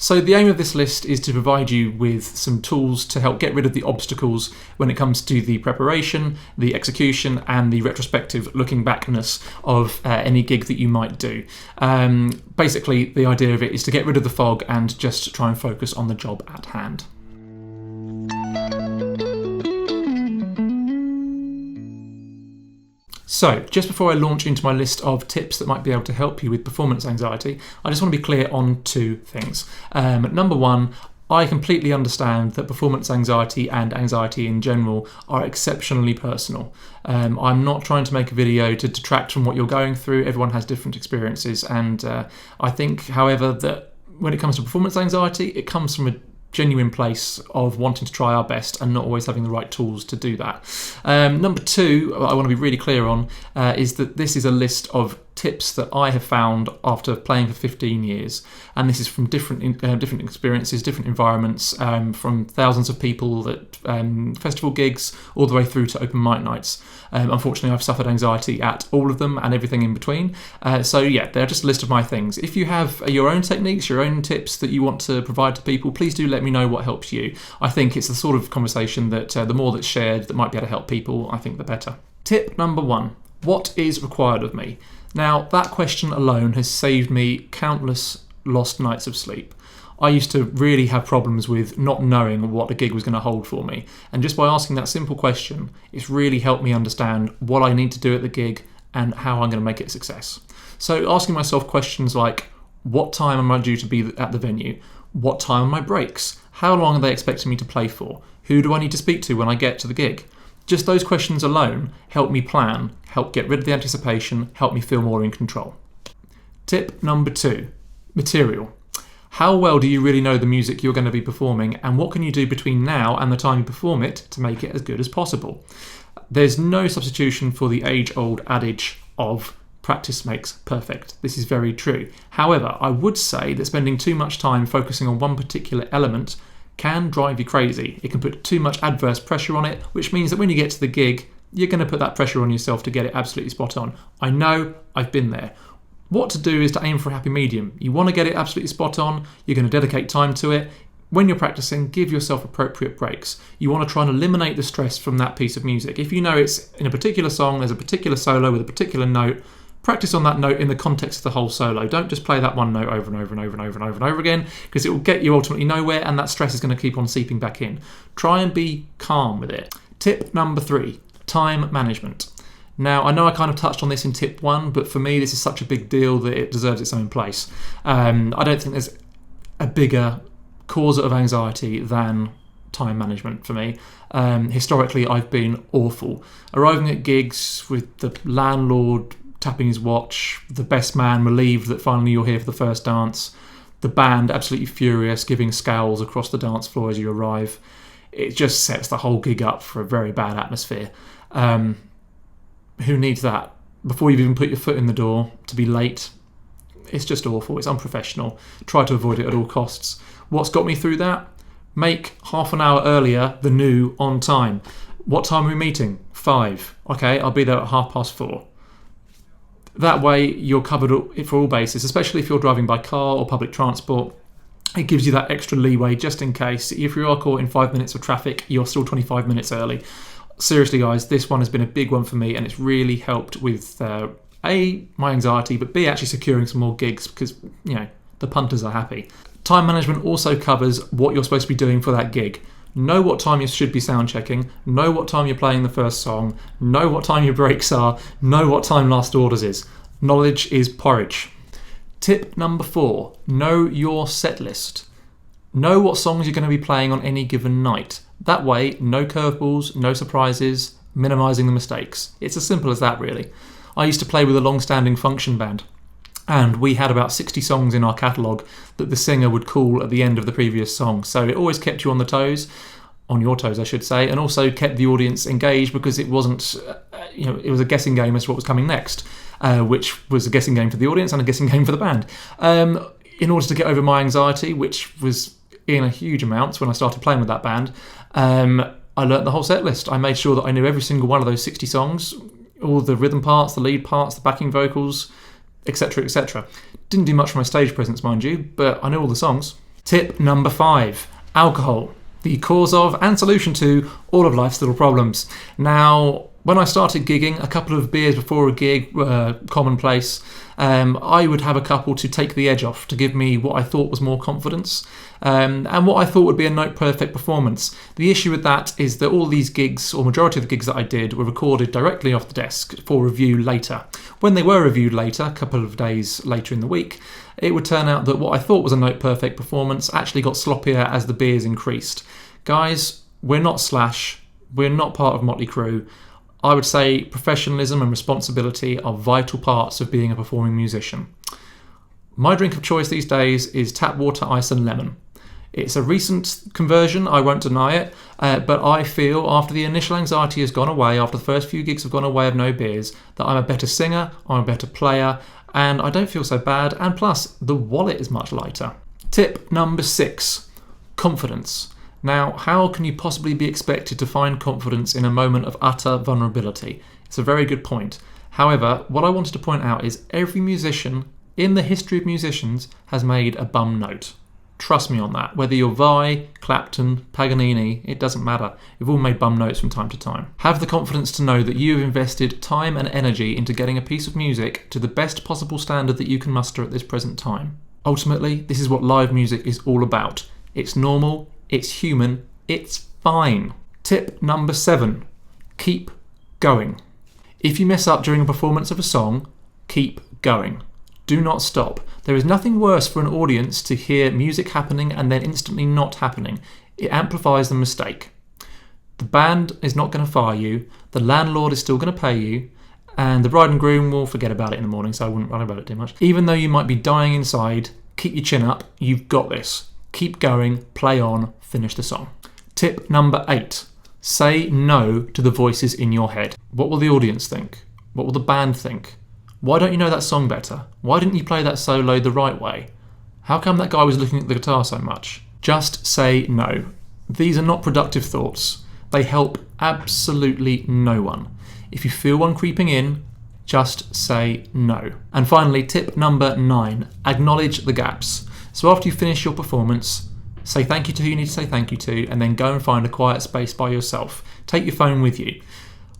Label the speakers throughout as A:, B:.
A: So the aim of this list is to provide you with some tools to help get rid of the obstacles when it comes to the preparation, the execution, and the retrospective looking backness of any gig that you might do. Basically, the idea of it is to get rid of the fog and just try and focus on the job at hand. So, just before I launch into my list of tips that might be able to help you with performance anxiety, I just want to be clear on two things. Number one, I completely understand that performance anxiety and anxiety in general are exceptionally personal. I'm not trying to make a video to detract from what you're going through. Everyone has different experiences, and I think, however, that when it comes to performance anxiety, it comes from a genuine place of wanting to try our best and not always having the right tools to do that. Number two, I want to be really clear on, is that this is a list of tips that I have found after playing for 15 years, and this is from different experiences, different environments, from thousands of people at festival gigs all the way through to open mic nights. Unfortunately, I've suffered anxiety at all of them and everything in between. So yeah, they're just a list of my things. If you have your own techniques, your own tips that you want to provide to people, please do let me know what helps you. I think it's the sort of conversation that the more that's shared that might be able to help people, I think the better. Tip number one, what is required of me? Now, that question alone has saved me countless lost nights of sleep. I used to really have problems with not knowing what a gig was going to hold for me, and just by asking that simple question, it's really helped me understand what I need to do at the gig and how I'm going to make it a success. So asking myself questions like, what time am I due to be at the venue? What time are my breaks? How long are they expecting me to play for? Who do I need to speak to when I get to the gig? Just those questions alone help me plan, help get rid of the anticipation, help me feel more in control. Tip number two, material. How well do you really know the music you're going to be performing, and what can you do between now and the time you perform it to make it as good as possible? There's no substitution for the age-old adage of practice makes perfect. This is very true. However, I would say that spending too much time focusing on one particular element can drive you crazy. It can put too much adverse pressure on it, which means that when you get to the gig, you're going to put that pressure on yourself to get it absolutely spot on. I know, I've been there. What to do is to aim for a happy medium. You want to get it absolutely spot on, you're going to dedicate time to it. When you're practicing, give yourself appropriate breaks. You want to try and eliminate the stress from that piece of music. If you know it's in a particular song, there's a particular solo with a particular note, practice on that note in the context of the whole solo. Don't just play that one note over and over and over and over and over and over again, because it will get you ultimately nowhere, and that stress is going to keep on seeping back in. Try and be calm with it. Tip number three, time management. Now, I know I kind of touched on this in tip one, but for me this is such a big deal that it deserves its own place. I don't think there's a bigger cause of anxiety than time management for me. Historically, I've been awful. Arriving at gigs with the landlord tapping his watch, the best man relieved that finally you're here for the first dance, the band absolutely furious, giving scowls across the dance floor as you arrive. It just sets the whole gig up for a very bad atmosphere. Who needs that? Before you've even put your foot in the door, to be late, it's just awful. It's unprofessional. Try to avoid it at all costs. What's got me through that? Make half an hour earlier the new on time. What time are we meeting? 5. Okay, I'll be there at 4:30. That way you're covered for all bases, especially if you're driving by car or public transport. It gives you that extra leeway just in case. If you are caught in 5 minutes of traffic, you're still 25 minutes early. Seriously, guys, this one has been a big one for me, and it's really helped with A, my anxiety, but B, actually securing some more gigs because, you know, the punters are happy. Time management also covers what you're supposed to be doing for that gig. Know what time you should be sound checking, know what time you're playing the first song, know what time your breaks are, know what time last orders is. Knowledge is porridge. Tip number 4, know your set list. Know what songs you're going to be playing on any given night. That way, no curveballs, no surprises, minimising the mistakes. It's as simple as that, really. I used to play with a long-standing function band, and we had about 60 songs in our catalogue that the singer would call at the end of the previous song. So it always kept you on your toes, I should say, and also kept the audience engaged because it wasn't, it was a guessing game as to what was coming next, which was a guessing game for the audience and a guessing game for the band. In order to get over my anxiety, which was in a huge amount when I started playing with that band, I learnt the whole set list. I made sure that I knew every single one of those 60 songs, all the rhythm parts, the lead parts, the backing vocals, etc., etc. Didn't do much for my stage presence, mind you, but I knew all the songs. Tip number 5, alcohol. The cause of and solution to all of life's little problems. Now, when I started gigging, a couple of beers before a gig were commonplace. I would have a couple to take the edge off, to give me what I thought was more confidence, and what I thought would be a note-perfect performance. The issue with that is that all these gigs, or majority of the gigs that I did, were recorded directly off the desk for review later. When they were reviewed later, a couple of days later in the week, it would turn out that what I thought was a note-perfect performance actually got sloppier as the beers increased. Guys, we're not Slash, we're not part of Motley Crue. I would say professionalism and responsibility are vital parts of being a performing musician. My drink of choice these days is tap water, ice and lemon. It's a recent conversion, I won't deny it, but I feel after the initial anxiety has gone away, after the first few gigs have gone away of no beers, that I'm a better singer, I'm a better player, and I don't feel so bad, and plus the wallet is much lighter. Tip number 6, confidence. Now, how can you possibly be expected to find confidence in a moment of utter vulnerability? It's a very good point. However, what I wanted to point out is every musician in the history of musicians has made a bum note. Trust me on that. Whether you're Vai, Clapton, Paganini, it doesn't matter. We've all made bum notes from time to time. Have the confidence to know that you have invested time and energy into getting a piece of music to the best possible standard that you can muster at this present time. Ultimately, this is what live music is all about. It's normal, it's human, it's fine. Tip number 7, keep going. If you mess up during a performance of a song, keep going. Do not stop. There is nothing worse for an audience to hear music happening and then instantly not happening. It amplifies the mistake. The band is not going to fire you, the landlord is still going to pay you, and the bride and groom will forget about it in the morning, so I wouldn't worry about it too much. Even though you might be dying inside, keep your chin up, you've got this. Keep going, play on, finish the song. Tip number 8, say no to the voices in your head. What will the audience think? What will the band think? Why don't you know that song better? Why didn't you play that solo the right way? How come that guy was looking at the guitar so much? Just say no. These are not productive thoughts. They help absolutely no one. If you feel one creeping in, just say no. And finally, tip number 9, acknowledge the gaps. So after you finish your performance, say thank you to who you need to say thank you to, and then go and find a quiet space by yourself. Take your phone with you.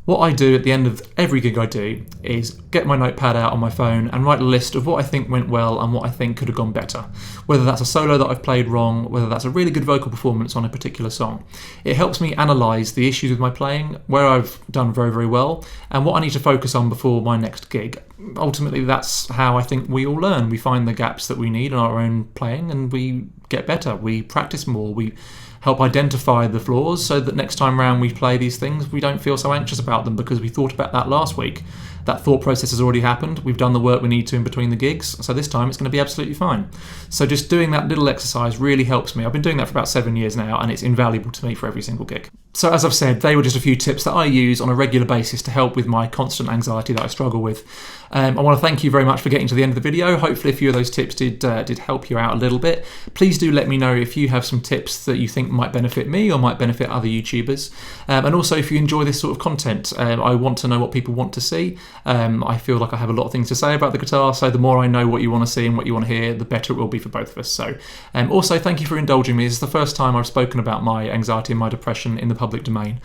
A: What I do at the end of every gig I do is get my notepad out on my phone and write a list of what I think went well and what I think could have gone better. Whether that's a solo that I've played wrong, whether that's a really good vocal performance on a particular song. It helps me analyse the issues with my playing, where I've done very, very well, and what I need to focus on before my next gig. Ultimately, that's how I think we all learn. We find the gaps that we need in our own playing and we get better. We practice more. We help identify the flaws so that next time round we play these things, we don't feel so anxious about them because we thought about that last week. That thought process has already happened. We've done the work we need to in between the gigs, so this time it's going to be absolutely fine. So just doing that little exercise really helps me. I've been doing that for about 7 years now, and it's invaluable to me for every single gig. So as I've said, they were just a few tips that I use on a regular basis to help with my constant anxiety that I struggle with. I want to thank you very much for getting to the end of the video. Hopefully a few of those tips did help you out a little bit. Please do let me know if you have some tips that you think might benefit me or might benefit other YouTubers. And also if you enjoy this sort of content, I want to know what people want to see. I feel like I have a lot of things to say about the guitar, so the more I know what you want to see and what you want to hear, the better it will be for both of us. So also thank you for indulging me. This is the first time I've spoken about my anxiety and my depression in the public domain.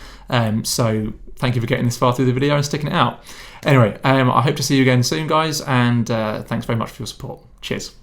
A: So thank you for getting this far through the video and sticking it out. Anyway, I hope to see you again soon, guys, and thanks very much for your support. Cheers.